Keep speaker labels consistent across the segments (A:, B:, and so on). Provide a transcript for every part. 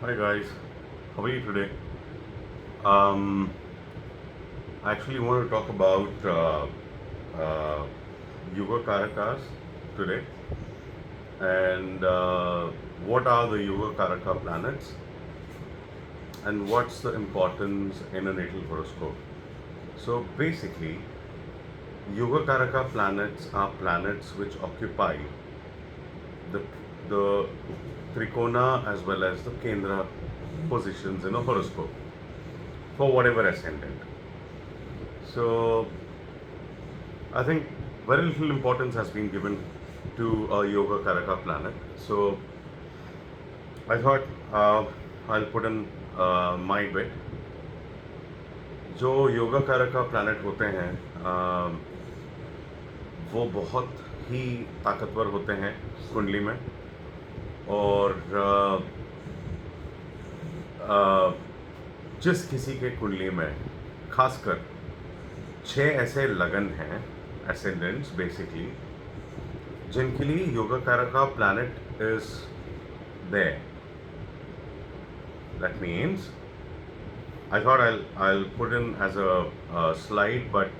A: Hi guys, how are you today? Um, I actually want to talk about uh, Yuga Karakas today and what are the Yuga Karaka planets and what's the importance in a natal horoscope. So basically, Yuga Karaka planets are planets which occupy the, the Trikona as well as the Kendra positions in a horoscope for whatever ascendant. So I think very little importance has been given to a Yoga Karaka planet. So I thought I'll put in my bit. जो योगा कारका planet होते हैं वो बहुत ही ताकतवर होते हैं कुंडली में और जिस किसी के कुंडली में खासकर छः ऐसे लगन हैं एसेंडेंट्स बेसिकली जिनके लिए योगा कारका planet is there. That means I thought I'll put in as a slide, but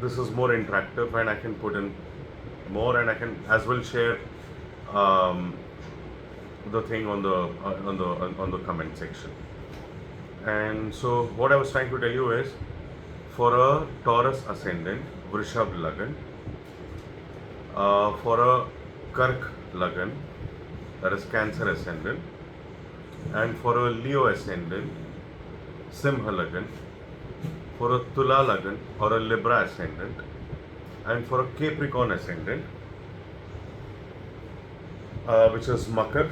A: this is more interactive, and I can put in more, and I can as well share um, the thing on the comment section. And so what I was trying to tell you is, for a Taurus ascendant, Vrishab Lagan, for a Kark Lagan, that is Cancer ascendant, and for a Leo ascendant, Simha Lagan, for a Tula Lagan or a Libra ascendant, and for a Capricorn ascendant, which is Makar,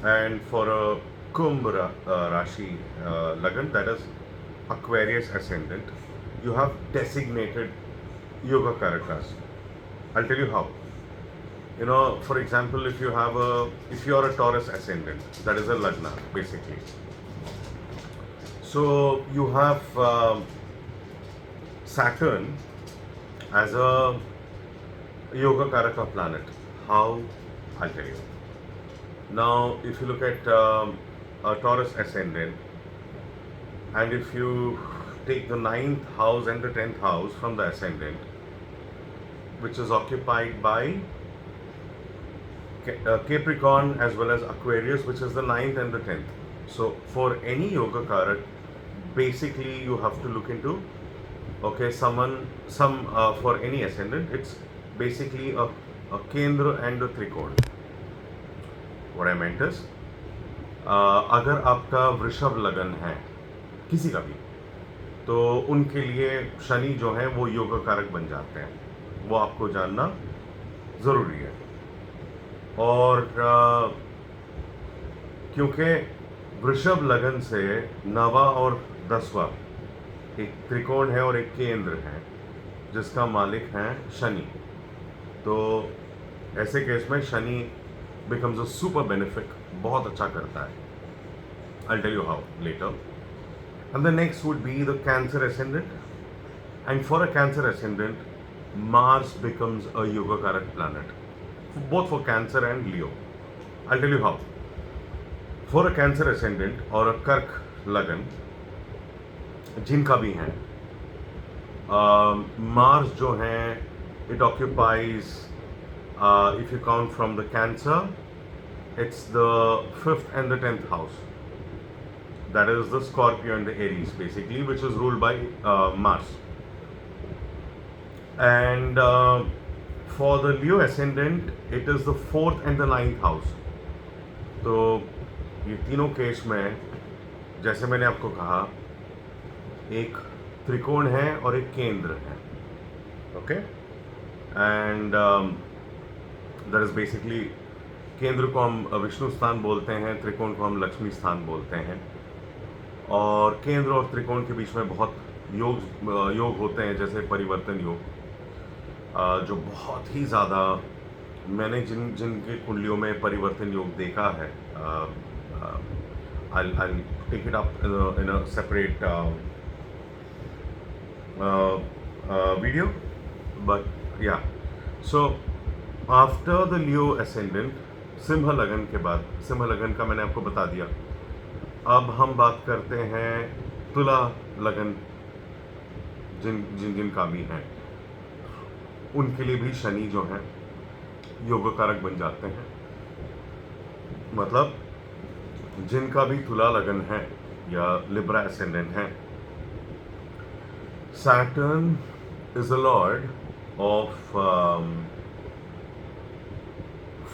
A: and for a Kumbh Rashi Lagan, that is Aquarius ascendant, you have designated Yoga Karakas. I'll tell you how. For example, if you're a Taurus ascendant, that is a Lagna basically. So you have Saturn as a Yoga Karaka planet. How? I'll tell you. Now, if you look at a Taurus ascendant, and if you take the ninth house and the 10th house from the ascendant, which is occupied by Capricorn as well as Aquarius, which is the ninth and the 10th. So for any Yoga Karak, basically you have to look into, okay, for any ascendant, it's basically a Kendra and a Trikona. What I meant is, अगर आपका वृषभ लगन है किसी का भी, तो उनके लिए शनि जो है वो योग कारक बन जाते हैं. वो आपको जानना ज़रूरी है. और क्योंकि वृषभ लगन से नवा और दसवा एक त्रिकोण है और एक केंद्र है जिसका मालिक है शनि, तो ऐसे केस में Shani becomes a super benefic, बहुत अच्छा करता है. I'll tell you how later. And the next would be the Cancer ascendant, and for a Cancer ascendant, Mars becomes a Yoga Karak planet, both for Cancer and Leo. I'll tell you how. For a Cancer ascendant or a Kark Lagan, जिनका भी है, Mars जो है, it occupies, if you count from the Cancer, it's the 5th and the 10th house. That is the Scorpio and the Aries basically, which is ruled by Mars. And for the Leo ascendant, it is the 4th and the 9th house. तो ये तीनों case में, जैसे मैंने आपको कहा, एक त्रिकोण है और एक केंद्र है. Okay, and that is basically, केंद्र को हम विष्णु स्थान बोलते हैं, त्रिकोण को हम लक्ष्मी स्थान बोलते हैं. और केंद्र और त्रिकोण के बीच में बहुत योग होते हैं, जैसे परिवर्तन योग, जो बहुत ही ज़्यादा मैंने जिनके कुंडलियों में परिवर्तन योग देखा है. I'll take it up in a separate video, but yeah. So after the Leo ascendant, Singh लगन के बाद, सिंह लगन का मैंने आपको बता दिया। अब हम बात करते हैं तुला लगन, जिन जिन जिनका भी है, उनके लिए भी शनि जो है योग कारक बन जाते हैं। मतलब जिनका भी तुला लगन है या लिब्रा एसेंडेंट है, Saturn is the Lord of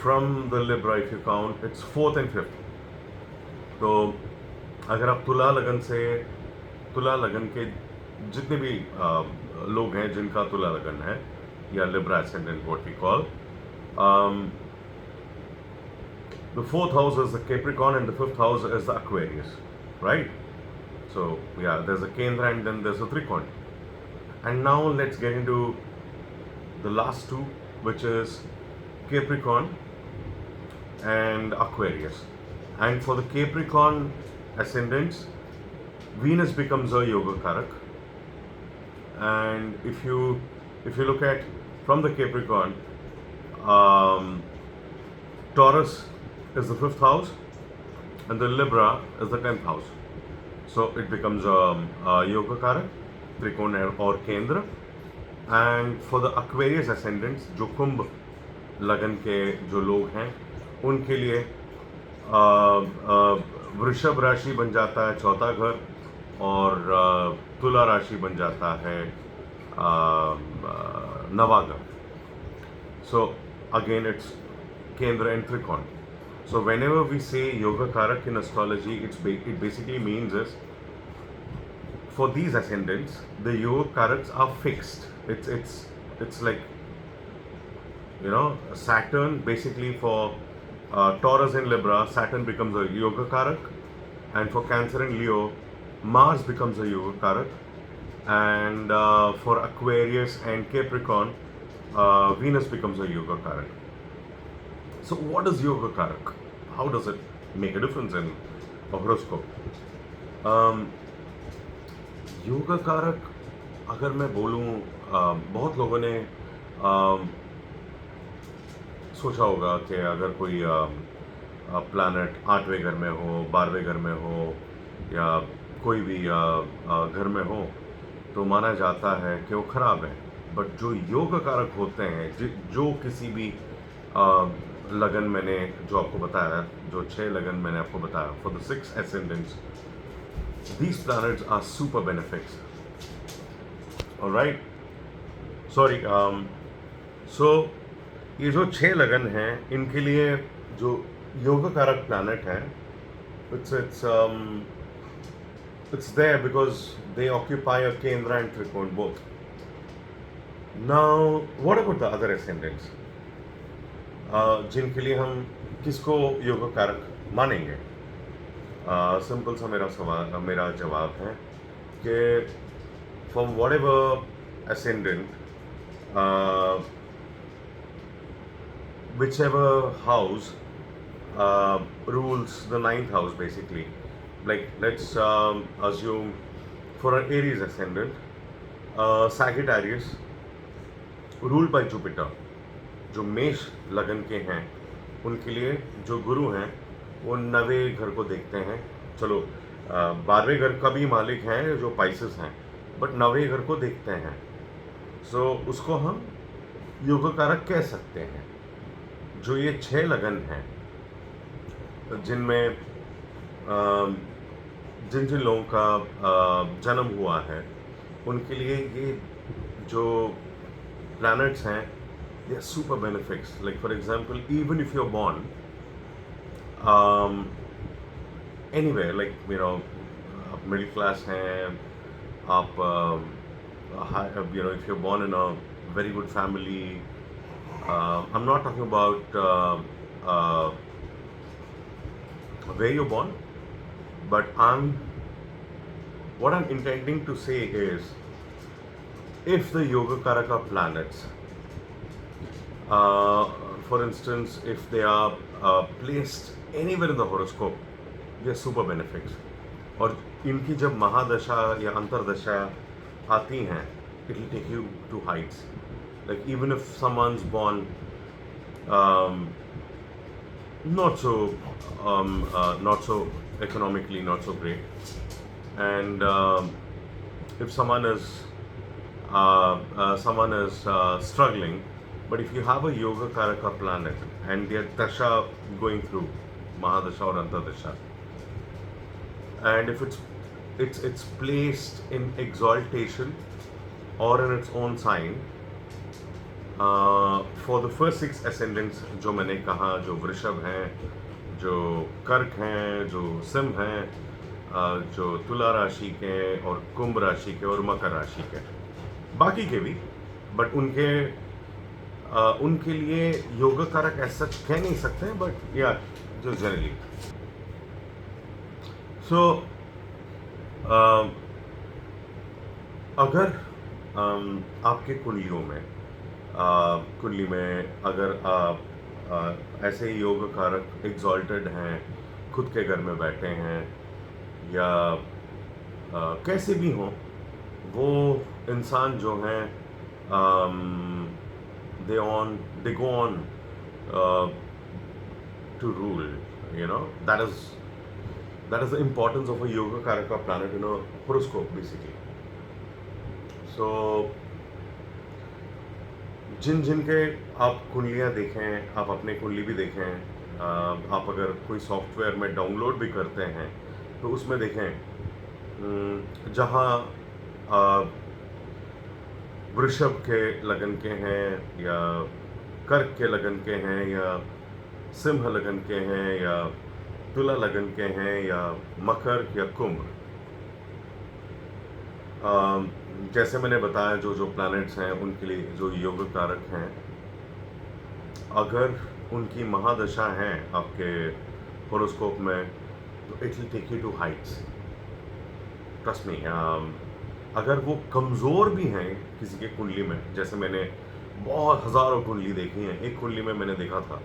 A: from the Libra, if you count it's fourth and fifth. तो अगर आप तुला लगन के जितने भी लोग हैं जिनका तुला लगन है या Libra ascendant what we call, the fourth house is the Capricorn and the fifth house is the Aquarius, right? So yeah, there's a Kendra and then there's a Trikon. And now let's get into the last two, which is Capricorn and Aquarius. And for the Capricorn ascendants, Venus becomes a yoga karak. And if you look at from the Capricorn, Taurus is the fifth house and the Libra is the 10th house. So it becomes a yoga karak, Trikon or Kendra. And for the Aquarius ascendants, जो कुंभ लगन के जो लोग हैं, उनके लिए वृषभ राशि बन जाता है चौथा घर, और तुला राशि बन जाता है नवा घर. So again it's Kendra and Trikon. So whenever we say yoga karak in astrology, it basically means is for these ascendants, the yoga karaks are fixed. It's like, you know, Saturn basically for Taurus and Libra, Saturn becomes a yoga karak, and for Cancer and Leo, Mars becomes a yoga karak, and for Aquarius and Capricorn, Venus becomes a yoga karak. So what is yoga karak? How does it make a difference in a horoscope? Yoga कारक अगर मैं बोलूँ, बहुत लोगों ने सोचा होगा कि अगर कोई प्लैनेट 8वें घर में हो, 12वें घर में हो, या कोई भी घर में हो, तो माना जाता है कि वो खराब है. बट जो योग कारक होते हैं, जो किसी भी लगन मैंने जो आपको बताया, जो 6 लगन मैंने आपको बताया, for the 6 ascendants, these planets are super benefics. All right. Sorry. So ये जो 6 लगन हैं, इनके लिए जो योग कारक प्लैनेट है, it's there because they occupy a Kendra and Trikon both. Now, what about the other ascendants? जिनके लिए हम किसको योग कारक मानेंगे? सिंपल सा मेरा जवाब है कि from what ever ascendant, whichever house rules the 9th house basically. Like let's assume for an Aries ascendant, Sagittarius ruled by Jupiter, जो मेष लगन के हैं, उनके लिए जो गुरु हैं वो 9वें घर को देखते हैं. चलो 12वें घर का भी मालिक हैं जो पाइसेस हैं, बट 9वें घर को देखते हैं. सो उसको हम योग कारक कह सकते हैं. जो ये 6 लगन हैं, जिनमें जिन जिन लोगों का जन्म हुआ है, उनके लिए ये जो planets हैं, they are super benefics. Like for example, even if you're born anywhere, like you know, middle class हैं आप, you know, if you're born in a very good family, I'm not talking about where you're born, but what I'm intending to say is, if the yoga karaka planets, for instance, if they are placed anywhere in the horoscope, they are super benefics. और इनकी जब महादशा या अंतरदशा आती हैं, it will take you to heights. Like even if someone's born not so not so economically not so great. And if someone is struggling, but if you have a yoga karaka planet and their dasha going through mahadasha or antardasha, and if it's placed in exaltation or in its own sign, for the first six ascendants जो मैंने कहा, जो वृषभ हैं, जो कर्क हैं, जो सिंह हैं, जो तुला राशि के और कुंभ राशि के और मकर राशि के, बाकी के भी, बट उनके लिए योग कारक ऐसा कह नहीं सकते हैं, बट या जो जनरली सो अगर आपके कुंडलियों में कुंडली में अगर आप ऐसे योग कारक एग्जॉल्टेड हैं, खुद के घर में बैठे हैं, या कैसे भी हों, वो इंसान जो हैं they go on to rule, you know, that is the importance of a yog karak planet in a horoscope basically. So जिन के आप कुंडलियाँ देखें, आप अपने कुंडली भी देखें, आप अगर कोई सॉफ्टवेयर में डाउनलोड भी करते हैं तो उसमें देखें जहाँ वृषभ के लगन के हैं, या कर्क के लगन के हैं, या सिंह लगन के हैं, या तुला लगन के हैं, या मकर या कुंभ, जैसे मैंने बताया जो जो प्लैनेट्स हैं उनके लिए जो योग कारक हैं, अगर उनकी महादशा है आपके होरोस्कोप में तो it will take you to heights, trust me. अगर वो कमज़ोर भी हैं किसी के कुंडली में, जैसे मैंने बहुत हज़ारों कुंडली देखी हैं, एक कुंडली में मैंने देखा था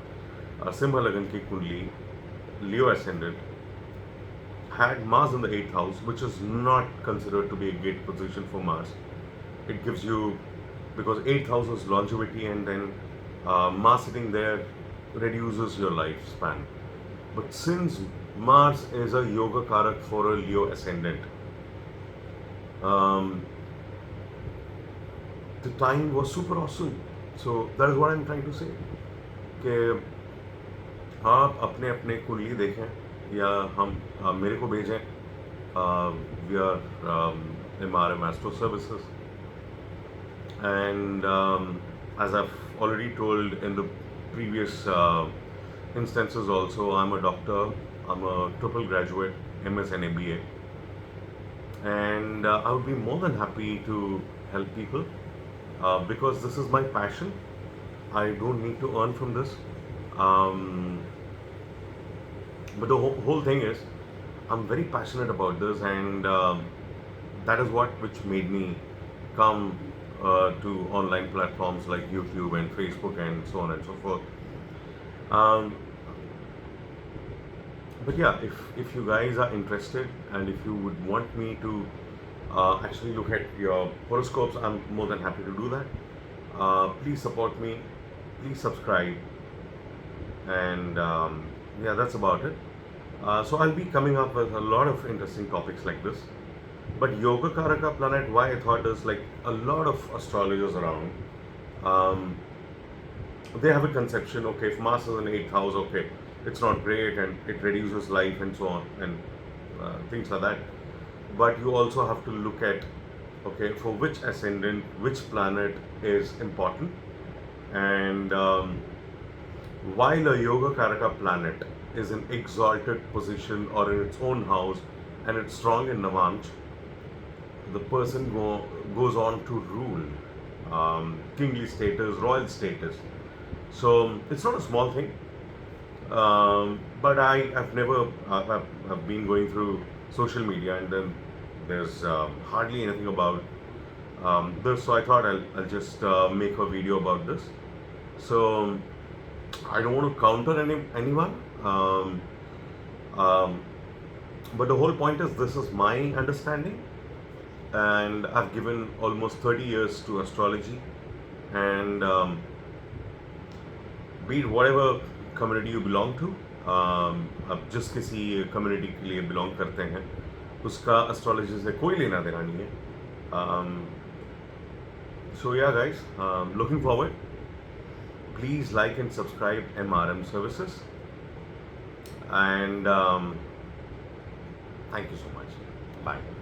A: सिंह लगन की कुंडली, लियो ascendant, had Mars in the 8th house, which is not considered to be a great position for Mars. It gives you, because 8th house is longevity, and then Mars sitting there reduces your lifespan. But since Mars is a yoga karak for a Leo ascendant, the time was super awesome. So that is what I'm trying to say. कि आप अपने अपने कुंडली देखें, या हम मेरे को भेजें. We are MRM Astro Services, and as I've already told in the previous instances also, I'm a doctor, I'm a triple graduate, MS and MBA, and I would be more than happy to help people because this is my passion. I don't need to earn from this. But the whole thing is, I'm very passionate about this, and that is which made me come to online platforms like YouTube and Facebook and so on and so forth. But yeah, if you guys are interested, and if you would want me to actually look at your horoscopes, I'm more than happy to do that. Please support me, please subscribe, and yeah, that's about it. So I'll be coming up with a lot of interesting topics like this. But Yoga Karaka planet, why I thought is, like, a lot of astrologers around, they have a conception, okay, if Mars is in 8th house, okay, it's not great and it reduces life and so on, and things like that. But you also have to look at, okay, for which ascendant, which planet is important. And while a Yoga Karaka planet is in exalted position or in its own house and it's strong in Navamsh, the person goes on to rule kingly status, royal status. So it's not a small thing. But I've never, I've been going through social media, and then there's hardly anything about this. So I thought I'll just make a video about this. So I don't want to counter anyone. But the whole point is, this is my understanding, and I've given almost 30 years to astrology, and be it whatever community you belong to, अब जिस किसी community के लिए belong करते हैं उसका astrology से कोई लेना देना नहीं है. So yeah, guys, looking forward. Please like and subscribe MRM Services, and thank you so much. Bye.